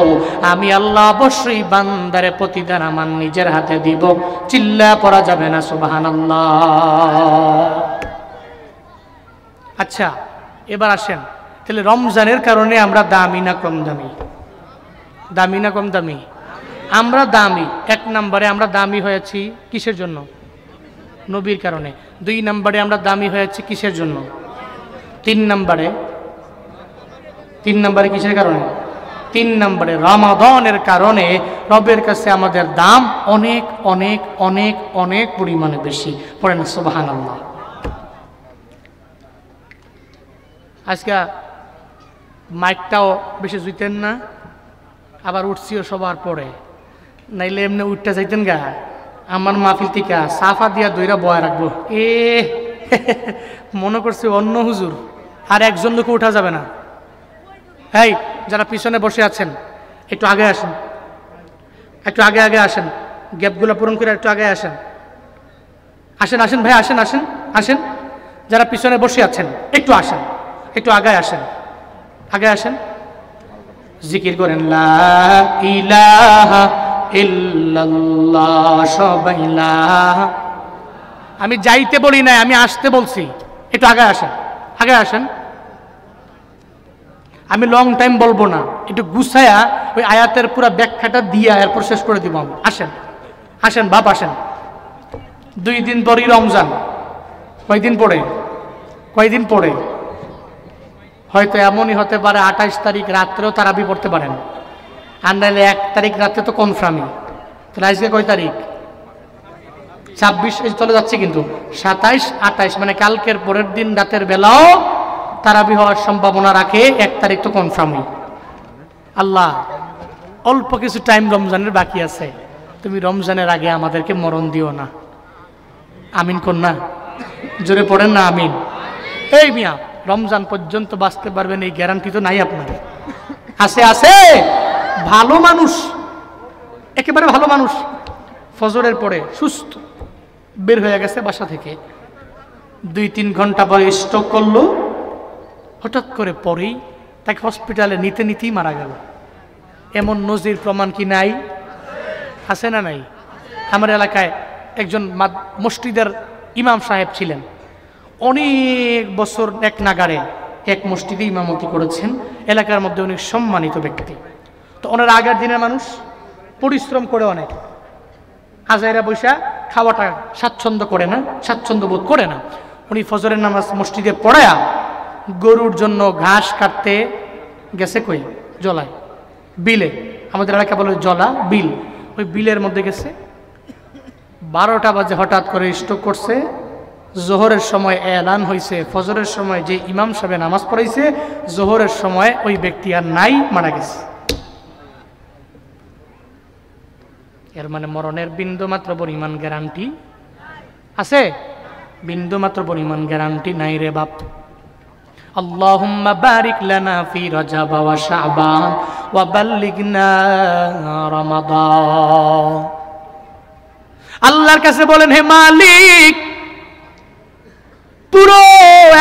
আমি আল্লাহ অবশ্যই বান্দারে প্রতিদান আমার নিজের হাতে দিব। চিল্লা পড়া যাবে না সুবহানাল্লাহ। আচ্ছা এবার আসেন, তাহলে রমজানের কারণে আমরা দামি না কম দামি? দামি না কম দামি? আমরা দামি। 1 নম্বরে আমরা দামি হয়েছি কিসের জন্য? নবীর কারণে। 2 নম্বরে আমরা দামি হয়েছি কিসের জন্য? 3 নম্বরে কিসের কারণে? 3 নম্বরে রমাদানের কারণে রবের কাছে আমাদের দাম অনেক অনেক অনেক অনেক পরিমাণে বেশি। পড়েন সুবহানাল্লাহ। আজকে মাইকটাও বেশি জুইতেন না, আবার উঠছিও সবার পরে, নাইলে এমনি উঠতে যাইতেন গা, আমার মাহফিল থেকে সাফা দিয়া দইরা বয়া রাখবো। মনে করছি অন্য হুজুর, আর একজন লোক উঠা যাবে না। এই যারা পিছনে বসে আছেন একটু আগে আসেন, একটু আগে আসেন, গ্যাপগুলো পূরণ করে একটু আগে আসেন। আসেন আসেন ভাই, আসেন আসেন আসেন। যারা পিছনে বসে আছেন একটু আসেন, একটু আগে আসেন, আগে আসেন। জিকির করেন লা ইলাহা ইল্লাল্লাহ, সবাই লা। আমি যাইতে বলি নাই, আমি আসতে বলছি। একটু আগে আসেন, আগে আসেন। আমি লং টাইম বলবো না, একটু গুছায়া ওই আয়াতের পুরো ব্যাখ্যাটা দিয়া এরপর শেষ করে দিব আমি। আসেন আসেন বাপ আসেন। 2 দিন পরই রমজান। কয়দিন পরে হয়তো এমনই হতে পারে 28 তারিখ রাত্রেও তারাবি পড়তে পারেন, আর নাহলে 1 তারিখ রাত্রে তো কনফার্মই। তাহলে আজকে কয় তারিখ? 26 চলে যাচ্ছে, কিন্তু 27, 28 মানে কালকের পরের দিন রাতের বেলাও তারাবি হওয়ার সম্ভাবনা রাখে। 1 তারিখ তো কনফার্মই। আল্লাহ, অল্প কিছু টাইম রমজানের বাকি আছে, তুমি রমজানের আগে আমাদেরকে মরণ দিও না। আমিন কোন না, জোরে পড়েন না আমিন। এই মিয়া, রমজান পর্যন্ত বাঁচতে পারবেন এই গ্যারান্টি তো নাই আপনার। আছে আছে ভালো মানুষ, একেবারে ভালো মানুষ, ফজরের পরে সুস্থ বের হয়ে গেছে বাসা থেকে, 2-3 ঘন্টা পরে স্ট্রোক করলো, হঠাৎ করে পরেই তাকে হসপিটালে নিতে নিতেই মারা গেল। এমন নজির প্রমাণ কি নাই? আছে না নাই? আমার এলাকায় একজন মসজিদের ইমাম সাহেব ছিলেন, অনেক বছর এক নাগারে এক মসজিদে ইমামতি করেছেন, এলাকার মধ্যে অনেক সম্মানিত ব্যক্তি। তো ওনার আগের দিনের মানুষ পরিশ্রম করে অনেক, আজাইরা বৈশা খাওয়াটা স্বাচ্ছন্দ্য করে না, স্বাচ্ছন্দ্য বোধ করে না। উনি ফজরের নামাজ মসজিদে পড়ায়া গরুর জন্য ঘাস কাটতে গেছে, কই জলায়, বিলে, আমাদের এলাকা বলে জলা বিল, ওই বিলের মধ্যে গেছে। 12টা বাজে হঠাৎ করে স্ট্রোক করছে। জোহরের সময় এলান হয়েছে, ফজরের সময় যে ইমাম সাহেব নামাজ পড়াইছে, জোহরের সময় ওই ব্যক্তি আর নাই, মারা গেছে। এর মানে মরণের বিন্দু মাত্র পরিমাণ গ্যারান্টি আছে? বিন্দু মাত্র পরিমাণ গ্যারান্টি নাই রে বাপ। আল্লাহুম্মা বারিক লানা ফি রজব ওয়া শাবান ওয়া বাল্লিগনা রমাদান। আল্লাহর কাছে বলেন, হে মালিক, পুরো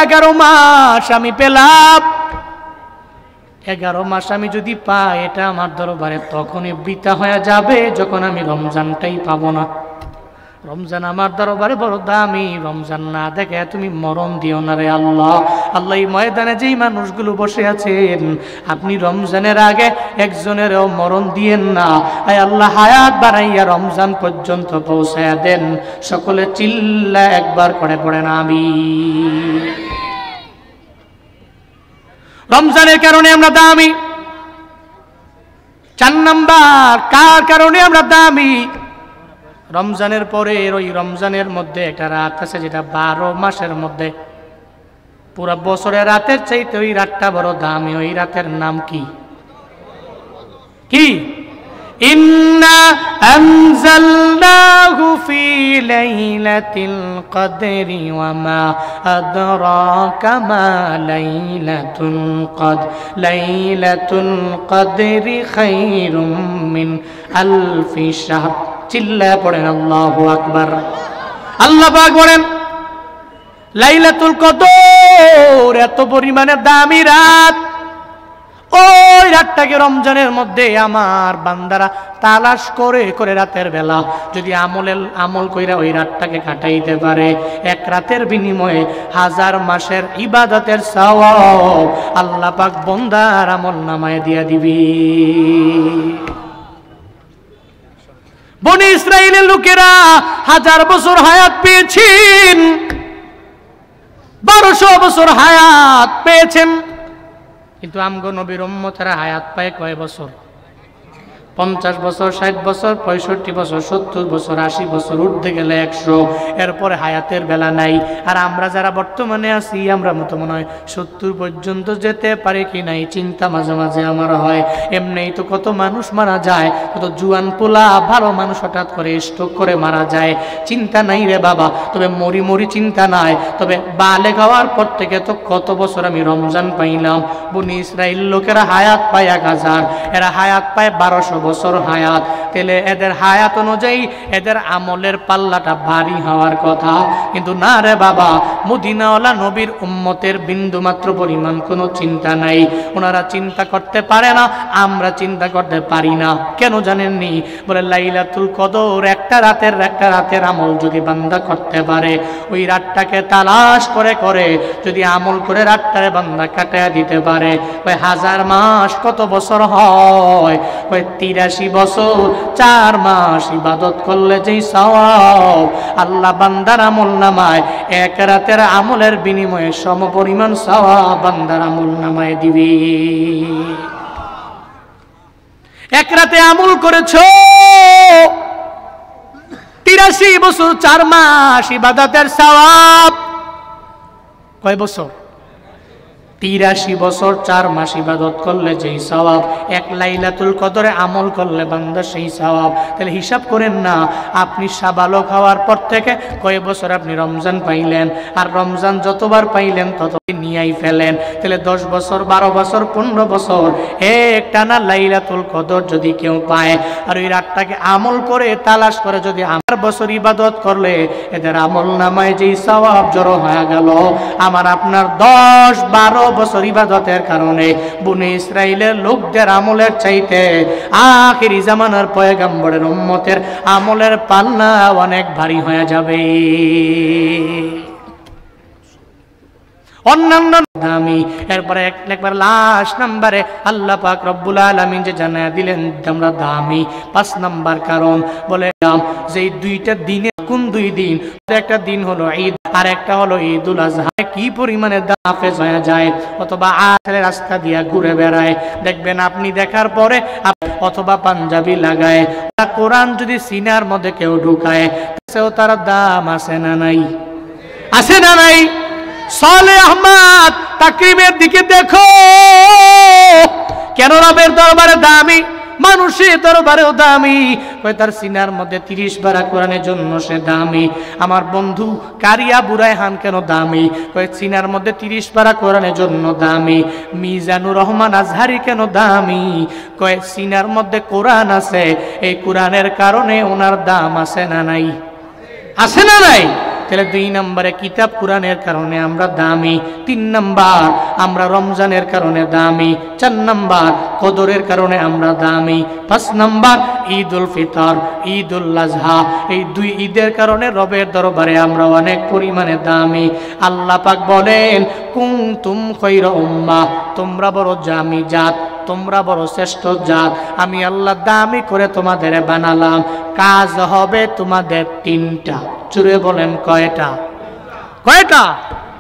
11 মাস আমি পেলাম, 11 মাস আমি যদি পাই, এটা আমার দরবারে তখনই বৃথা হয়ে যাবে যখন আমি রমজানটাই পাবো না। রমজান আমার দরবারে বড় দামি, রমজান না দেখে তুমি মরণ দিও না রে আল্লাহ। আল্লাহ, এই ময়দানে যেই মানুষগুলো বসে আছেন, আপনি রমজানের আগে একজনেরও মরণ দিয়েন না। আয় আল্লাহ, হায়াত বাড়াইয়া রমজান পর্যন্ত পৌঁছায়া দেন। সকলে চিল্লা একবার করে পড়েন আমিন। রমজানের কারণে আমরা দামি। 4 নাম্বার, কার কারণে আমরা দামি? রমজানের পরে ওই রমজানের মধ্যে একটা রাত আছে যেটা 12 মাসের মধ্যে পুরা বছরের রাতের চাইতে ওই রাতটা বড় দামি। ওই রাতের নাম কি? কি? ইন্না আনজালনাহু ফি লাইলাতিল কদরি ওয়া মা আদরাকা মা লাইলাতুল কদর। লাইলাতুল কদরি খায়রুম মিন আলফি শাহর। চিল্লা পড়েন আল্লাহু আকবার। আল্লাহ পাক বলেন, লাইলাতুল কদর এত পরিমাণে দামি রাত, ওই রাতটাকে রমজানের মধ্যে আমার বান্দারা তালাশ করে করে রাতের বেলা যদি আমল কইরা ওই রাতটাকে কাটাইতে পারে, 1 রাতের বিনিময়ে 1000 মাসের ইবাদতের সওয়াব আল্লাহ পাক বান্দার আমল নামায় দিয়া দিবি। বনি ইসরাইলের লোকেরা 1000 বছর হায়াত পেয়েছেন, 1200 বছর হায়াত পেয়েছেন, কিন্তু আমগো নবীর উম্মতেরা হায়াত পায় কয় বছর? 50 বছর, 60 বছর, 65 বছর, 70 বছর, 80 বছর, উঠতে গেলে 100, এরপরে হায়াতের বেলা নাই। আর আমরা যারা বর্তমানে আছি, আমরা মতো মনে হয় 70 পর্যন্ত যেতে পারে কি নাই চিন্তা মাঝে মাঝে আমার হয়। এমনিই তো কত মানুষ মারা যায়, কত জুয়ান পোলা ভালো মানুষ হঠাৎ করে স্ট্রোক করে মারা যায়। চিন্তা নাই রে বাবা, তবে মরি চিন্তা নাই। তবে বালেগ হওয়ার পর থেকে তো কত বছর আমি রমজান পাইলাম। বনি ইসরাইল লোকেরা হায়াত পায় 1000, এরা হায়াত পায় 1200 বছর হায়াত। তাহলে এদের হায়াত অনুযায়ী এদের আমলের পাল্লাটা ভারী হওয়ার কথা, কিন্তু না রে বাবা, মদিনাওয়ালা নবীর উম্মতের বিন্দু মাত্র পরিমাণ কোনো চিন্তা নাই। ওনারা চিন্তা করতে পারে না, আমরা চিন্তা করতে পারি না। কেন জানেননি? বলে লাইলাতুল কদর একটা রাতের আমল যদি বান্দা করতে পারে, ওই রাতটাকে তালাশ করে করে যদি আমল করে রাতটারে বান্দা কাটায়া দিতে পারে, ওই 1000 মাস কত বছর হয়? ওই 83 বছর 4 মাস ইবাদত করলে যেই সওয়াব আল্লাহ বান্দার আমল নামায় 1 রাতের আমলের বিনিময়ে সমপরিমাণ সওয়াব বান্দার আমল নামায় দিবে। 1 রাতে আমল করেছো, 83 বছর 4 মাস ইবাদতের সওয়াব। কয় বছর? 83 বছর 4 মাস ইবাদত করলে যেই সওয়াব, এক লাইলাতুল কদরে আমল করলে বান্দা সেই সওয়াব। তাহলে হিসাব করেন না, আপনি সাবালক হওয়ার পর থেকে কয় বছর আপনি রমজান পাইলেন, আর রমজান যতবার পাইলেন তত নিয়েই ফেলেন। তাহলে 10 বছর, 12 বছর, 15 বছর একটানা লাইলাতুল কদর যদি কেউ পায়, আর ওই রাতটাকে আমল করে তালাশ করে যদি আমার বছর ইবাদত করলে এদের আমল নামায় যেই সওয়াব জড়ো হয়ে গেল, আমার আপনার 10-12 বছর ইবাদতের কারণে বনে ইসরাইলের লোকদের আমলের চাইতে আখিরি জামানার পয়গম্বরের উম্মতের আমলের পাল্লা অনেক ভারী হয়ে যাবে। অন্যান্য দামি। এরপরে একবার লাস্ট নাম্বারে আল্লাহ পাক রব্বুল আলামিন যে জানায়া দিলেন আমরা দামি। 5 নাম্বার কারণ বলে যে দুইটা দিনে, কোন 2 দিন? একটা দিন হলো ঈদ আর একটা হলো ঈদুল আজহা। কি পরিমাণে হাফেজ হয়ে যায়, অথবা আখের রাস্তা দিয়া ঘুরে বেড়ায়, দেখবেন আপনি দেখার পরে অথবা পাঞ্জাবি লাগায়, কোরআন যদি সিনার মধ্যে কেউ ঢুকায় সেও তার দাম আছে না নাই? আছে না নাই? সালেহ আহমদ তাকরিমের দিকে দেখো, কেন রবের দরবারে দামি, মানুষের দরবারেও দামি। কয় তার সিনার মধ্যে 30 পারা কোরআনের জন্য সে দামি। আমার বন্ধু কারিয়া বুরাইহান কেন দামি? কয় সিনার মধ্যে 30 পারা কোরআনের জন্য দামি। মিজানুর রহমান আজহারি কেন দামি? কয় সিনার মধ্যে কোরআন আছে, এই কোরআনের কারণে ওনার দাম আছে না নাই? আছে না নাই? তাহলে 2 নম্বরে কিতাব কোরআনের কারণে আমরা দামি। 3 নাম্বার আমরা রমজানের কারণে দামি। 4 নাম্বার কদরের কারণে আমরা দামি। 5 নাম্বার ঈদুল ফিতর, ঈদুল আজহা, এই 2 ঈদের কারণে রবের দরবারে আমরা অনেক পরিমাণে দামি। আল্লাহ পাক বলেন কুনতুম খায়রা উম্মাহ, তোমরা বড় দামি জাত, তোমরা বড় শ্রেষ্ঠ জাত, আমি আল্লাহ দামি করে তোমাদের বানালাম। কাজ হবে তোমাদের 3টা। জোরে বলেন কয়টা? কয়টা?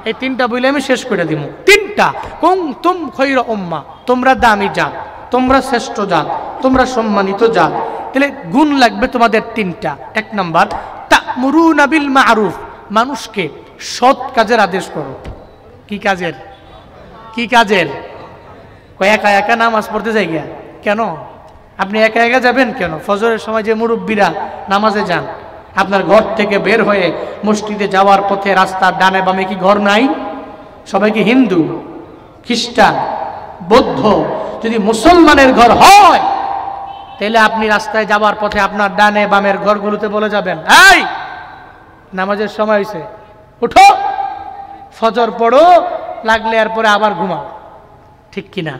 এই 3টা বলে আমি শেষ করে দিব। 3টা। কুনতুম খায়রা উম্মাহ, তোমরা দামি জাত, তোমরা শ্রেষ্ঠ জাত, তোমরা সম্মানিত জাত। তাহলে গুণ লাগবে তোমাদের 3টা। 1 নাম্বার তা'মুরুনা বিল মা'রুফ, মানুষকে সৎ কাজের আদেশ করো। কি কাজের? কি কাজের? একা একা নামাজ পড়তে যাই গিয়া কেন? আপনি একা একা যাবেন কেন? ফজরের সময় যে মুরব্বীরা নামাজে যান, আপনার ঘর থেকে বের হয়ে মসজিদে যাওয়ার পথে রাস্তার ডানে বামে কি ঘর নাই? সবাই কি হিন্দু, খ্রিস্টান, বৌদ্ধ? যদি মুসলমানের ঘর হয় তাহলে আপনি রাস্তায় যাওয়ার পথে আপনার ডানে বামের ঘরগুলোতে বলে যাবেন, এই নামাজের সময় হয়েছে, উঠো, ফজর পড়ো, লাগলে এরপরে আবার ঘুমাও। ঠিক কিনা?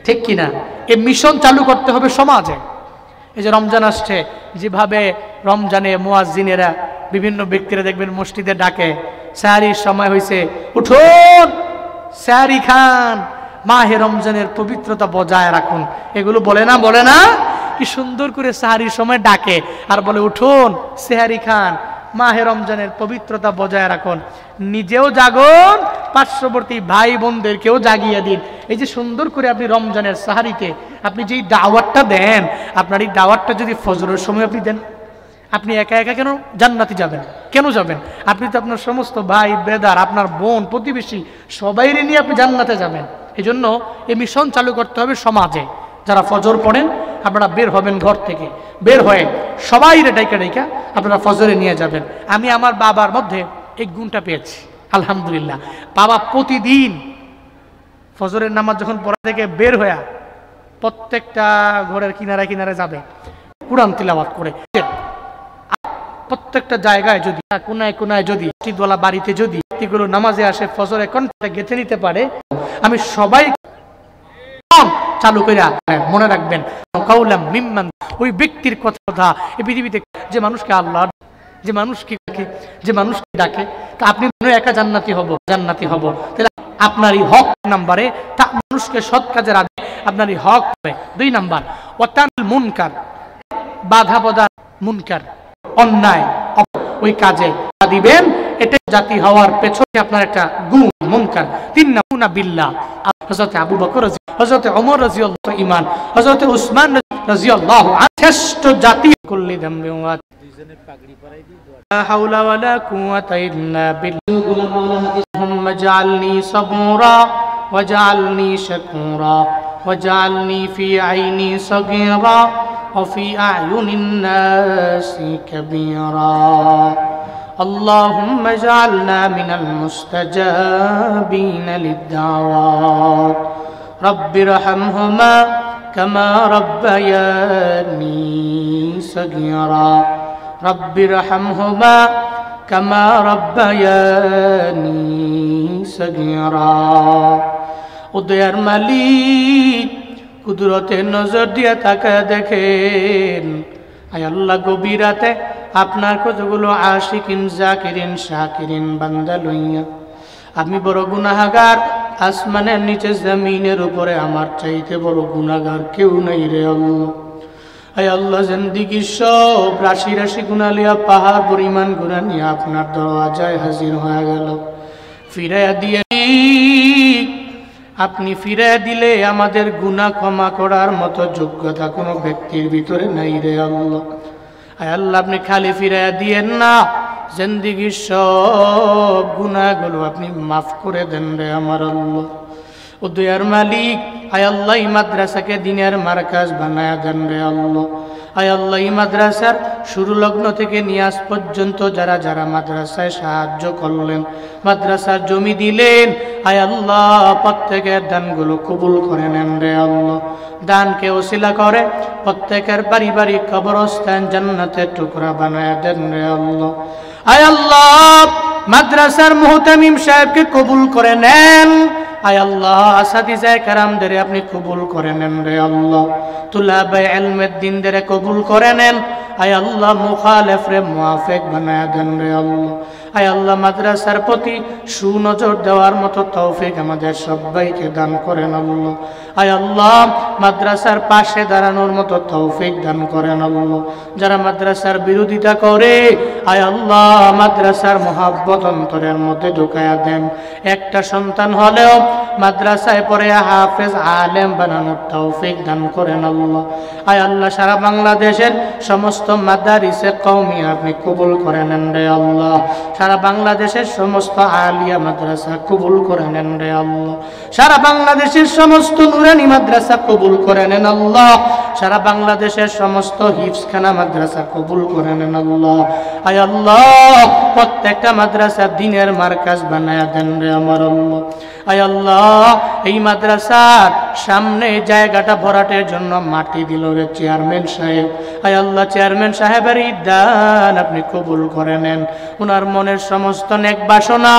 ঠিক কিনা? এই মিশন চালু করতে হবে সমাজে। এই যে রমজান আসছে, যেভাবে রমজানে মুয়াজ্জিনেরা বিভিন্ন ব্যক্তিরা দেখবেন মসজিদে ডাকে, সাহারির সময় হয়েছে, উঠুন সাহারি খান, মাহে রমজানের পবিত্রতা বজায় রাখুন, এগুলো বলে না? বলে না? কি সুন্দর করে সাহারির সময় ডাকে আর বলে উঠুন সাহারি খান, মাহে রমজানের পবিত্রতা বজায় রাখুন, নিজেও জাগুন, পার্শ্ববর্তী ভাই বোনদেরকেও জাগিয়ে দিন। এই যে সুন্দর করে আপনি রমজানের সাহারিতে আপনি যেই দাওয়াতটা দেন, আপনার এই দাওয়াতটা যদি ফজরের সময় আপনি দেন, আপনি একা একা কেন জান্নাতে যাবেন? কেন যাবেন? আপনি তো আপনার সমস্ত ভাই ব্রাদার, আপনার বোন, প্রতিবেশী সবাইরে নিয়ে আপনি জান্নাতে যাবেন। এই জন্য এই মিশন চালু করতে হবে সমাজে। যারা ফজর পড়েন আপনারা বের হবেন ঘর থেকে, বের হয়ে সবাই ডাইকা ডাইকা আপনারা ফজরে নিয়ে যাবেন। আমি আমার বাবার মধ্যে এই গুণটা পেয়েছি, আলহামদুলিল্লাহ। বাবা প্রতিদিন ফজরের নামাজ যখন পড়া থেকে বের হয়ে প্রত্যেকটা ঘরের কিনারে কিনারে যাবে, কুরআন তিলাওয়াত করে। প্রত্যেকটা জায়গায় যদি, কোনায় কোনায় যদি, মসজিদওয়ালা বাড়িতে যদি এগুলো নামাজে আসে, ফজরে কণ্ঠে গেঁথে নিতে পারে, আমি সবাই চালু করে মনে রাখবেন, কাউলাম মিম্মান, ওই ব্যক্তির কথা এই পৃথিবীতে যে মানুষকে আল্লাহ, যে মানুষকে ডাকে, তা আপনি একা জান্নাতি হব, জান্নাতি হব। তাহলে আপনার এই হক নাম্বারে তা মানুষকে সৎ কাজের আদেশ, আপনার এই হক হবে। 2 নাম্বার ওয়াতানিল মুনকার, বাধা প্রদান, মুনকার অন্যায় ওই কাজে দিবেন, এটা জাতি হওয়ার পেছনে আপনার একটা গুণ মুনকার। 3 নাম্বার বিল্লাহ, হযরত আবু বকর, হযরত ওমর রাদিয়াল্লাহু ঈমান, হযরত উসমান রাদিয়াল্লাহু আনহু শ্রেষ্ঠ জাতি কুল্লি যামবি ওয়া লা হাওলা ওয়ালা কুওয়াতা ইল্লা বিল্লাহ হুম্মা জাআলনি সাবুরা ওয়াজআলনি শাকুরা ওয়াজআলনি ফি আইনি সাগীরা ওয়া ফি আ'য়ুনিন নাসি কাবীরা اللهم اجعلنا من المستجابين للدعوات رب ارحمهما كما ربياني صغيرا رب ارحمهما كما ربياني صغيرا উদয়ার মালিক কুদরতের নজর দিয়ে তাকায় দেখেন আয় আল্লাহ গভীর রাতে আপনার কতগুলো আশিকিন জাকিরিন শাকিরিন বান্দা লইয়া আমি বড় গুনাহগার আসমানের নিচে জমিনের উপরে আমার চাইতে বড় গুনাহগার কেউ নাই রে আল্লাহ আয় আল্লাহ জিন্দেগির সব রাশি রাশি গুনাহ লিয়া পাহাড় পরিমাণ গুনাহ নিয়ে আপনার দরওয়াজায় হাজির হয়ে গেল ফিরাইয়া দিয়ে আপনি ফিরাইয়া দিলে আমাদের গুনাহ ক্ষমা করার মতো যোগ্যতা কোনো ব্যক্তির ভিতরে নাই রে আল্লাহ আয় আল্লাহ আপনি খালি ফিরাইয়া দিয়েন না জিন্দেগির সব গুনাহগুলো আপনি মাফ করে দেন রে আমার আল্লাহ ও দয়ার মালিক আয় আল্লাহ এই মাদ্রাসাকে দিনের মার্কাজ বানায়া দেন রে আল্লাহ আয় আল্লাহ এই মাদ্রাসার শুরু লগ্ন থেকে নিয়াজ পর্যন্ত যারা যারা মাদ্রাসায় সাহায্য করলেন মাদ্রাসার জমি দিলেন আয় আল্লাহ প্রত্যেকের দানগুলো কবুল করে নেন রে আল্লাহ দানকে ওসিলা করে প্রত্যেকের পারিবারিক কবরস্থান জান্নাতের টুকরা বানায়া দেন রে আল্লাহ আয় আল্লাহ মাদ্রাসার মুহতামিম সাহেবকে কবুল করে নেন আয় আল্লাহ আসাদিজায়ে কেরামদের আপনি কবুল করে নেন রে আল্লাহ তুলাবে ইলমের দিনদের কবুল করে নেন আয় আল্লাহ মুখালিফ রে মুওয়াফিক বানায়া দেন রে আল্লাহ আয় আল্লাহ মাদ্রাসার প্রতি সুনজর দেওয়ার মতো তৌফিক আমাদের সবাইকে দান করেন আল্লাহ আয় আল্লাহ মাদ্রাসার পাশে দাঁড়ানোর মতো তৌফিক দান করেন আল্লাহ যারা মাদ্রাসার বিরোধিতা করে আয় আল্লাহ মাদ্রাসার মহব্বত অন্তরের মধ্যে ঢুকায়া দেন একটা সন্তান হলেও মাদ্রাসায় পড়ে হাফেজ আলেম বানানোর তৌফিক দান করেন আল্লাহ আয় আল্লাহ সারা বাংলাদেশের সমস্ত মাদারিসে কওমি আপনি কবুল করে নেন রে আল্লাহ সারা বাংলাদেশের সমস্ত আলিয়া মাদ্রাসা কবুল করে নেন রে আল্লাহ সারা বাংলাদেশের সমস্ত নুরানি মাদ্রাসা কবুল করে নেন আল্লাহ সারা বাংলাদেশের সমস্ত হিফজখানা মাদ্রাসা কবুল করে নেন আল্লাহ আয় আল্লাহ প্রত্যেকটা মাদ্রাসা দ্বীনের মার্কাজ বানায়া দেন রে আমার আল্লাহ আয় আল্লাহ এই মাদ্রাসার সামনে জায়গাটা ভরাটের জন্য মাটি দিল রে চেয়ারম্যান সাহেব আয় আল্লাহ চেয়ারম্যান সাহেবের এই দান আপনি কবুল করে নেন ওনার মনের সমস্ত নেক বাসনা